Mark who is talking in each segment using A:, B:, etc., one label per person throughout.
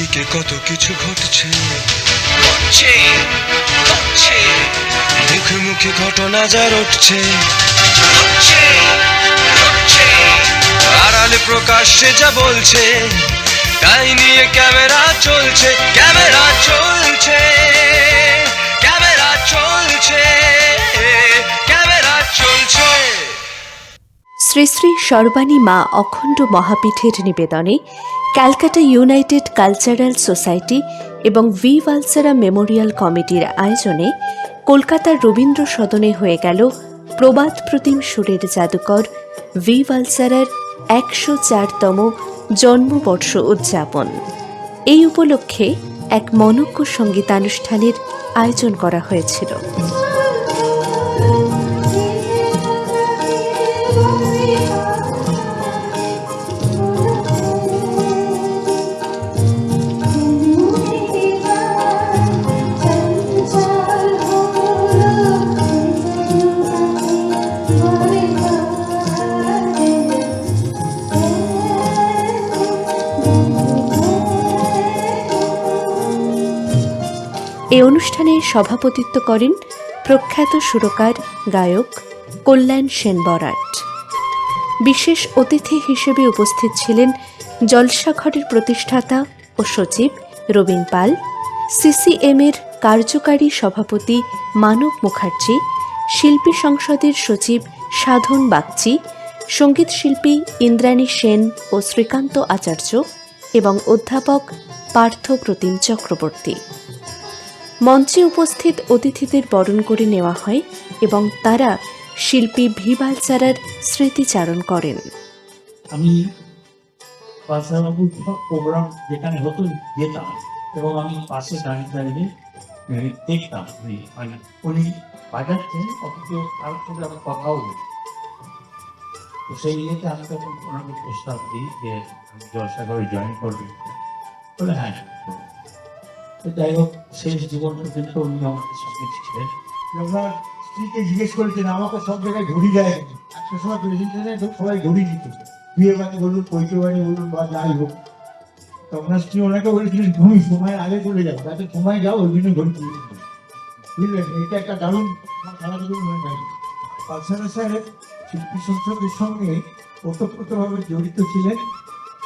A: চারিদিকে কত কিছু ঘটছে,
B: ঘটছে ঘটছে
A: মুখে মুখে ঘটনা যা রটছে,
B: ঘটছে ঘটছে
A: আড়ালে প্রকাশ্যে যা বলছে, তাই নিয়ে ক্যামেরা চলছে, ক্যামেরা চলছে, ক্যামেরা চলছে, ক্যামেরা চলছে।
C: শ্রী শ্রী সর্বাণী মা অখণ্ড মহাপীঠের নিবেদনে ক্যালকাটা ইউনাইটেড কালচারাল সোসাইটি এবং ভি ভালসারা মেমোরিয়াল কমিটির আয়োজনে কলকাতার রবীন্দ্র সদনে হয়ে গেল প্রবাদ প্রতিম সুরের জাদুকর ভি ভালসারার ১০৪তম জন্মবর্ষ উদযাপন। এই উপলক্ষে এক মনোজ্ঞ সঙ্গীতানুষ্ঠানের আয়োজন করা হয়েছিল। এই অনুষ্ঠানে সভাপতিত্ব করেন প্রখ্যাত সুরকার গায়ক কল্যাণ সেন বরাট। বিশেষ অতিথি হিসেবে উপস্থিত ছিলেন জলসাঘরের প্রতিষ্ঠাতা ও সচিব রবীন পাল, সিসিএম-এর কার্যকারী সভাপতি মানব মুখার্জি, শিল্পী সংসদের সচিব সাধন বাগচি, সঙ্গীত শিল্পী ইন্দ্রাণী সেন ও শ্রীকান্ত আচার্য এবং অধ্যাপক পার্থ প্রতিম চক্রবর্তী। মঞ্চে উপস্থিত অতিথিদের বরণ করে নেওয়া হয় এবং তারা শিল্পী ভি ভালসারার স্মৃতিচারণ করেন।
D: আমি ভালসারাবাবুর প্রোগ্রাম যেখানে হতো যেতাম এবং আমি পাশে দাঁড়িয়ে দেখতাম, মানে উনি বাজাচ্ছেন অথচ তার সঙ্গে আমার কথাও বলি। তো সেই ইয়েতে আমি তখন ওনাকে প্রস্তাব দিই যে আমি জলসাঘরে জয়েন করবো, বলে হ্যাঁ। যাই হোক, শেষ জীবন পর্যন্ত উনি আমাদের সঙ্গে ছিলেন।
E: আমরা স্ত্রীকে জিজ্ঞেস করেছেন আমাকে সব জায়গায় ঘুরি যায়, একটা সময় প্রেসিডেন্টে সবাই ঘুরি দিত, বিয়ে বাড়ি বলুন, পৈতে বাড়ি বলুন বা যাই হোক। তো আপনার স্ত্রী ওনাকে বলেছিলেন তুমি সময় আগে চলে যাও, যাতে সময় যাও ওই জন্য ঘড়ি তুলে দিত। বুঝলেন, এটা একটা দারুণ সারা জীবন মনে থাকে। ভালসারা স্যার শিল্পী সংসদের সঙ্গে ওতপ্রোতভাবে জড়িত ছিলেন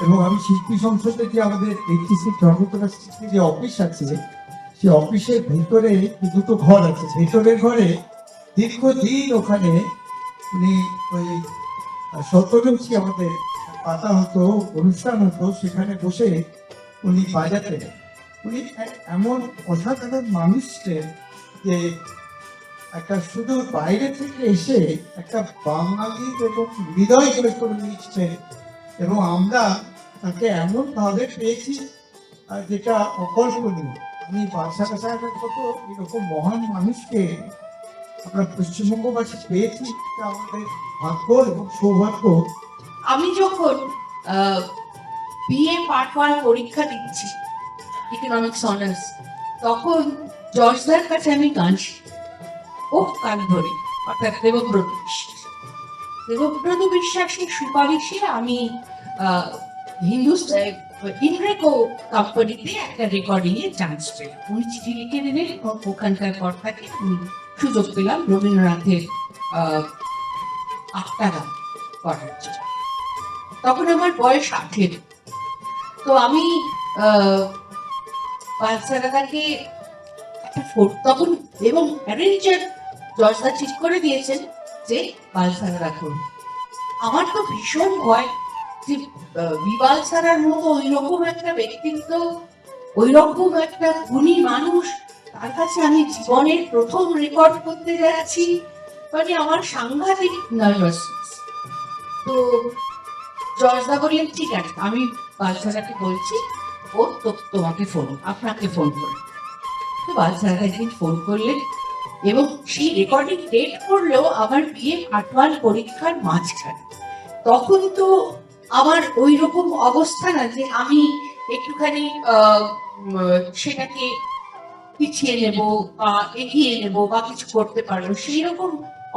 E: এবং আমি শিল্পী সংসদে যে আমাদের এইচসি ধর্মতলা স্ট্রিটে যে অফিস আছে, সেই অফিসের ভিতরে দুটো ঘর আছে। ভেতরের ঘরে দীর্ঘদিন ওখানে উনি ওই শতরঞ্চি আমাদের পাতা হতো, অনুষ্ঠান হতো, সেখানে বসে উনি বাজাতেন। উনি এমন অসাধারণ মানুষ ছিলেন যে একটা শুধু বাইরে থেকে এসে একটা বাঙালি এবং হৃদয় করে নিয়েছিলেন এবং আমরা তাকে এমন ভাবে পেয়েছি যেটা অকল্পনীয়। আমি ভালসারা সাহেবের মতো এরকম মহান মানুষকে আমরা পশ্চিমবঙ্গবাসী পেয়েছি, এটা আমাদের ভাগ্য এবং সৌভাগ্য।
F: আমি যখন বিএ পার্ট 1 পরীক্ষা দিচ্ছি ইকোনমিক্স অনার্স, তখন জর্জদার কাছে আমি গান কান ধরি, অর্থাৎ দেবব্রত বিশ্বাসের সুপারিশে আমি হিন্দুস্তান ইন্দ্রেকো কোম্পানিতে একটা রেকর্ডিং এ চান্স পেলাম। উনি চিঠি লিখে দিলেন, ওখানকার কর্তাকে আমি সুযোগ পেলাম রবীন্দ্রনাথের 8টা গান করার জন্য। তখন আমার বয়স 18। তো আমি ভালসারাকে একটা তখন এবং অ্যারেঞ্জার জজদা ঠিক করে দিয়েছেন যে ভালসারা রাখুন। আমার তো ভীষণ ভয় যে ভি ভালসারার মতো ওই রকম একটা ব্যক্তিত্ব, ওই রকম একটা গুণী মানুষ, তার কাছে আমি জীবনের প্রথম রেকর্ড করতে যাচ্ছি, মানে আমার সাংঘাতিক নার্ভাসনেস। তো জজদা বললেন ঠিক আছে, আমি ভালসারাকে বলছি, ও তোমাকে আপনাকে ফোন করে। তো ভালসারা একদিন ফোন করলেন এবং সেই রেকর্ডিং ডেট করলেও আমার বিএ পার্ট 1 পরীক্ষার মাঝখানে। তখন তো আমার ওই রকম অবস্থা না যে আমি একটুখানি সেটাকে পিছিয়ে নেব বা এগিয়ে নেব বা কিছু করতে পারবো, সেই রকম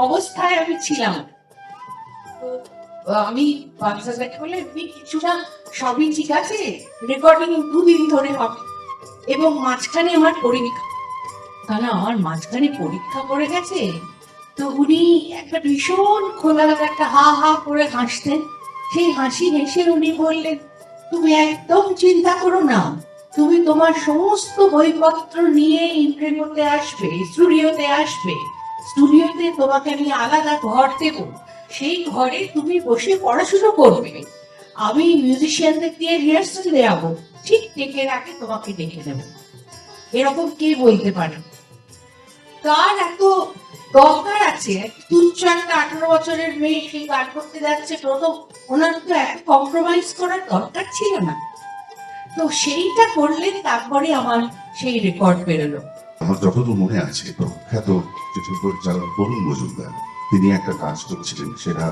F: অবস্থায় আমি ছিলাম। তো আমি বাচ্চাটাকে বলে এমনি কিছুটা সবই ঠিক আছে, রেকর্ডিং 2 দিন ধরে হবে এবং মাঝখানে আমার পরীক্ষা, তাহলে আমার মাঝখানে পরীক্ষা পড়ে গেছে। তো উনি একটা ভীষণ খোলামেলা একটা হা হা করে হাসতেন। সেই হাসি হেসে উনি বললেন, তুমি একদম চিন্তা করো না, তুমি তোমার সমস্ত বইপত্র নিয়ে ইন্টারভিউতে আসবে, স্টুডিওতে আসবে, স্টুডিওতে তোমাকে আমি আলাদা ঘর দেবো, সেই ঘরে তুমি বসে পড়াশুনো করবে, আমি মিউজিশিয়ানদের দিয়ে রিহার্সাল দেওয়াবো, ঠিক টেকের আগে তোমাকে ডেকে নেবো। এরকম কে বলতে পারে? কার এত দরকার আছে? তুচ্ছ একটা 18 বছরের মেয়ে সেই গান করতে যাচ্ছে, প্রথম ওনার তো এত কম্প্রোমাইজ করার দরকার ছিল না। তো সেইটা করলেন, তারপরে আমার সেই রেকর্ড বেরোলো।
G: আমার যতদূর মনে আছে প্রখ্যাত চিত্র পরিচালক তরুণ মজুমদার তিনি একটা কাজ করছিলেন, সেটা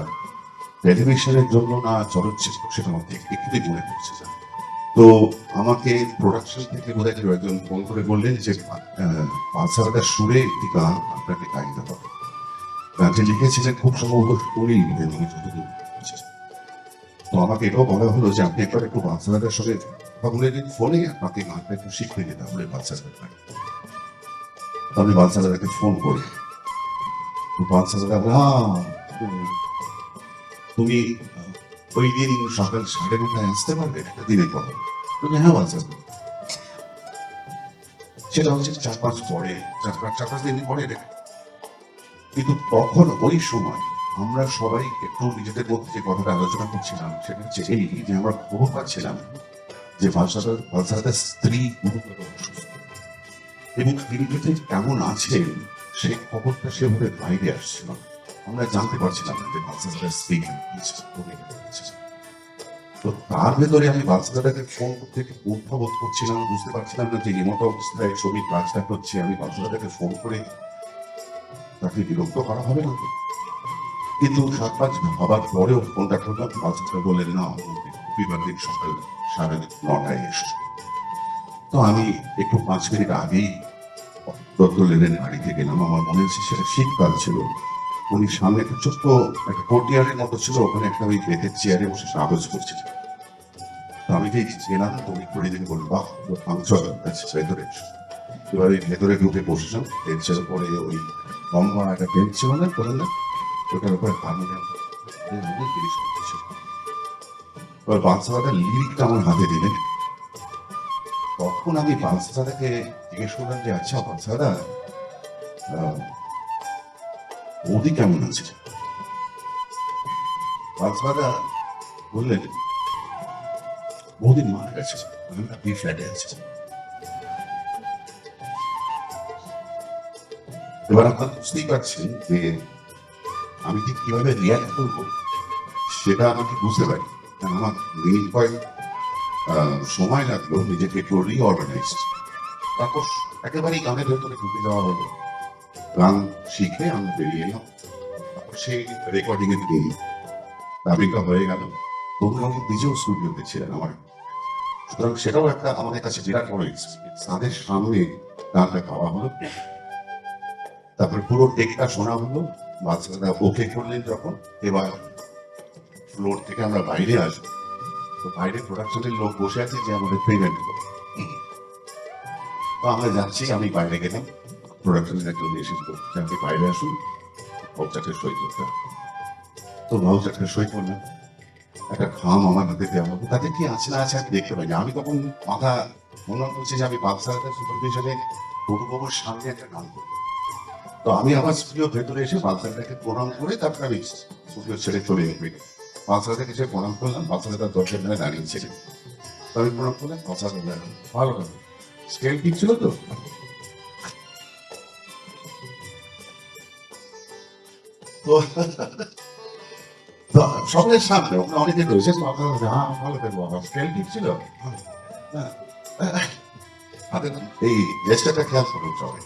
G: টেলিভিশনের জন্য না চলচ্চিত্র, সেটা আমার ঠিক একটুই মনে পড়ছে না। তো আমাকে প্রোডাকশন থেকে বোধহয় কেউ একজন ফোন করে বললেন যে পালসারদার সুরে একটি গান আপনাকে গাইতে হবে। গানটি লিখেছিলেন খুব সম্ভবত উনি, আমি যতদূর বুঝেছি। তো আমাকে এটাও বলা হলো যে আপনি একবার একটু বাচ্চাদের সঙ্গে কথা বলে দিন ফোনে, আপনাকে গানটা একটু শিখতে দিতে হবে বাচ্চাদের। তো আমি বাচ্চাদেরকে ফোন করি, তো বাচ্চারা তুমি ওই দিন সকাল 9:30 আসতে পারবে একটা দিনের পর? তুমি হ্যাঁ বাচ্চা, সেটা হচ্ছে 4-5 পরে, 4-5 দিন পরে। কিন্তু তখন ওই সময় আমরা সবাই একটু নিজেদের মধ্যে যে কথাটা আলোচনা করছিলাম সেটা হচ্ছে এই যে আমরা খবর পাচ্ছিলাম যে বালসাদার স্ত্রী গুরুতর অসুস্থ এবং তিনি যে কেমন আছেন সেই খবরটা সেভাবে বাইরে আসছিল। আমরা জানতে পারছিলাম না যে বালসাদার স্ত্রী তো তার ভেতরে আমি বালসাদাকে ফোন করতে বোধ করছিলাম, বুঝতে পারছিলাম না যে এমতো অবস্থায় ছবির কাজটা করছে। আমি বালসাদাকে ফোন করে তাকে বিরক্ত করা হবে না তো, কিন্তু 7-5 ভাবার পরেও ফোনটা করলাম। বাচ্চাটা বললেন না, রবিবার দিন সকাল 9:30 এসো। তো আমি একটু 5 মিনিট আগেই দত্ত লেনের বাড়িতে গেলাম। আমার মনে হচ্ছে সেটা শীতকাল ছিল। উনি সামনে একটা ছোট্ট একটা কোর্টিয়ারের মতো ছিল, ওখানে একটা ওই বেতের চেয়ারে বসে কাগজ করছিল। তো আমি যে গেলাম, তো উনি করে দিন বলল, বাহ চল ভেতরে এসো। এবার ওই ভেতরে ঢুকে বসেছেন, বেঞ্চের উপরে ওই লম্বা একটা বেঞ্চ ছিল না, বলেন না, ওটার উপরে এবার বাচ্চাটা লিরিকটা আমার হাতে দিলেন। তখন আমি বাচ্চাটাকে জিজ্ঞেস করলাম যে আচ্ছা বাচ্চাটা বৌদি কেমন আছে? বাচ্চাটা বললেন বৌদি মারা গেছে, আপনি ফ্ল্যাটে আছে। এবার আপনারা বুঝতেই পারছেন যে আমি ঠিক কিভাবে রিয়াক্ট করবো সেটা আমাকে বুঝতে পারি। আমার মিনিট কয়েক সময় লাগলো নিজেকে একটু রিঅর্গানাইজ। তারপর একেবারেই গানের ভেতরে ঢুকে যাওয়া হলো, গান শিখে আমি বেরিয়ে এলাম। তারপর সেই রেকর্ডিং এর দিন তালিকা হয়ে গেল। তবু নিজেও স্টুডিওতে ছিলেন আমার, সুতরাং সেটাও একটা আমাদের কাছে বিরাট বড় এক্সপিরিয়েন্স। তাদের সামনে গানটা গাওয়া হলো, তারপর পুরো টেকটা শোনা হলো। বাচ্চারা ওকে করলেন যখন, এবার ফ্লোর থেকে আমরা বাইরে আসবো, তো বাইরে প্রোডাকশনের লোক বসে আছে যে আমাদের পেমেন্ট করবে। তো আমরা যাচ্ছি, আমি বাইরে গেলাম, প্রোডাকশনের একজন এসে যে আপনি বাইরে আসুন, ভাউচারটা সই করতে হবে। তো ভাউচারটা সই করলাম, একটা খাম আমার হাতে দেওয়া হবে, তাতে কি আছে না আছে আমি দেখতে পাই। আমি তখন মাথা মনে করছি যে আমি বাচ্চাদের সুপারভিশনে প্রভুবাবুর সামনে একটা গান করবো। তো আমি আবার স্টুডিও ভেতরে এসে বাচ্চাটাকে প্রণাম করে তারপরে আমি স্টুডিও ছেড়ে চলে যাবি। বাচ্চাটাকে এসে প্রণাম করলাম, বাচ্চাটা দরজার ধারে দাঁড়িয়েছিলেন। তো আমি প্রণাম করলাম, বাচ্চাটা ভালো কথা স্কেল ঠিক ছিল তো। তো সকলের সামনে ওখানে অনেকে রয়েছে, হ্যাঁ ভালো থাকবো, স্কেল ঠিক ছিল। এই গেস্টটা খেয়াল করুন সবাই।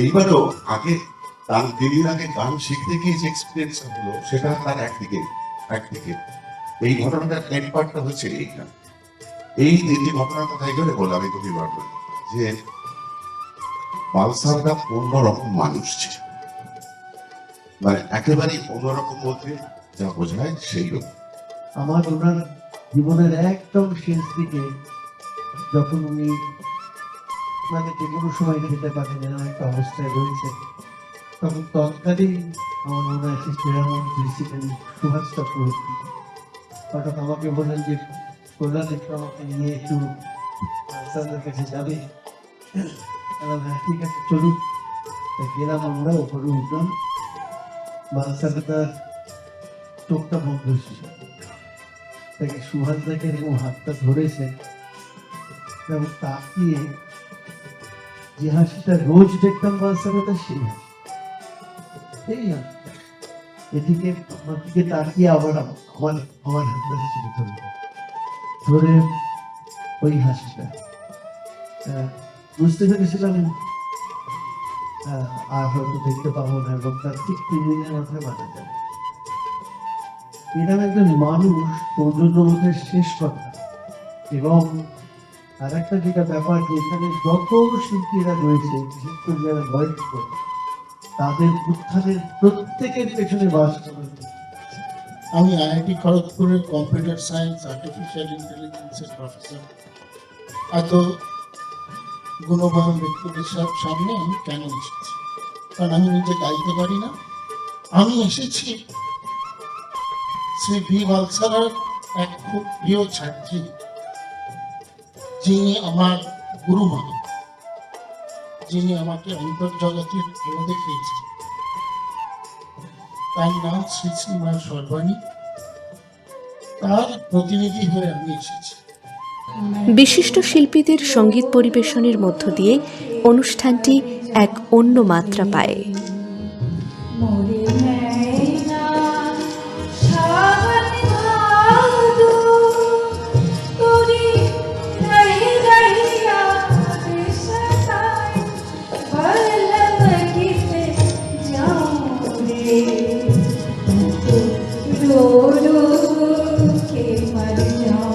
G: এইবারও আগে তার দিদির আগে গান শিখতে গিয়ে যে এক্সপিরিয়েন্স হলো সেটা তার একদিকে। এই ঘটনাটার এন্ড পার্টটা হচ্ছে এইটা। এই তিনটি ঘটনার কথা এখানে বলে আমি খুবই ভাববো যে বালসারটা অন্যরকম মানুষ ছিল, মানে একেবারেই অন্যরকম বলতে যা বোঝায় সেই লোক।
E: আমার ওনার জীবনের একদম শেষ দিকে যখন উনি মানে যে কোনো সময় খেতে পারেন এরকম একটা অবস্থায় রয়েছে, তখন তৎকালীন আমার মনে আছে ক্রীড়ামন্ত্রী ছিলেন সুভাষ চক্রবর্তী। হঠাৎ আমাকে বললেন যে কল্যাণ একটু আমাকে নিয়ে একটু আনসারদের কাছে যাবে। হ্যাঁ ঠিক আছে চলুন। গেলাম, আমরা ওপরে উঠলাম। বাচ্চাটা তার চোখটা বন্ধ ছিল, তাকে সুভাষ দাকে এরকম হাতটা ধরেছেন এবং তাকিয়ে যে হাসিটা রোজ দেখতাম বাচ্চাটা সেই হাসি, সেই হাসি। এদিকে আমার দিকে তাকিয়ে আবার আমার আমার হাতটা ছিল ধরে ওই হাসিটা বুঝতে পেরেছিলাম আর হয়তো দেখতে পাবো না, এবং তার ঠিক 3 দিনের মাথায় মারা যাবে। এরকম একজন মানুষ সৌজন্যবোধের শেষ কথা। এবং আর একটা যেটা ব্যাপার, যে এখানে যত শিল্পীরা রয়েছে, বিশেষ করে যারা বয়স্ক, তাদের উত্থানের প্রত্যেকের পেছনে বাস করে।
H: আমি আইআইটি খড়গপুরের কম্পিউটার সায়েন্স আর্টিফিশিয়াল ইন্টেলিজেন্সের প্রফেসর। এত গুণবান ব্যক্তিদের সামনে আমি কেন এসেছি? কারণ আমি নিজে গাইতে পারি না। আমি এসেছি শ্রী ভি বালসারার এক খুব প্রিয় ছাত্রী, যিনি আমার গুরুমা, যিনি আমাকে অন্তর্জগতের আলো দেখিয়েছেন। তার নাম শ্রী শ্রী মা সর্বাণী। তার প্রতিনিধি হয়ে আমি এসেছি।
C: বিশিষ্ট শিল্পীদের সঙ্গীত পরিবেশনের মধ্য দিয়ে অনুষ্ঠানটি এক অন্য মাত্রা পায়।
I: के मर जाऊं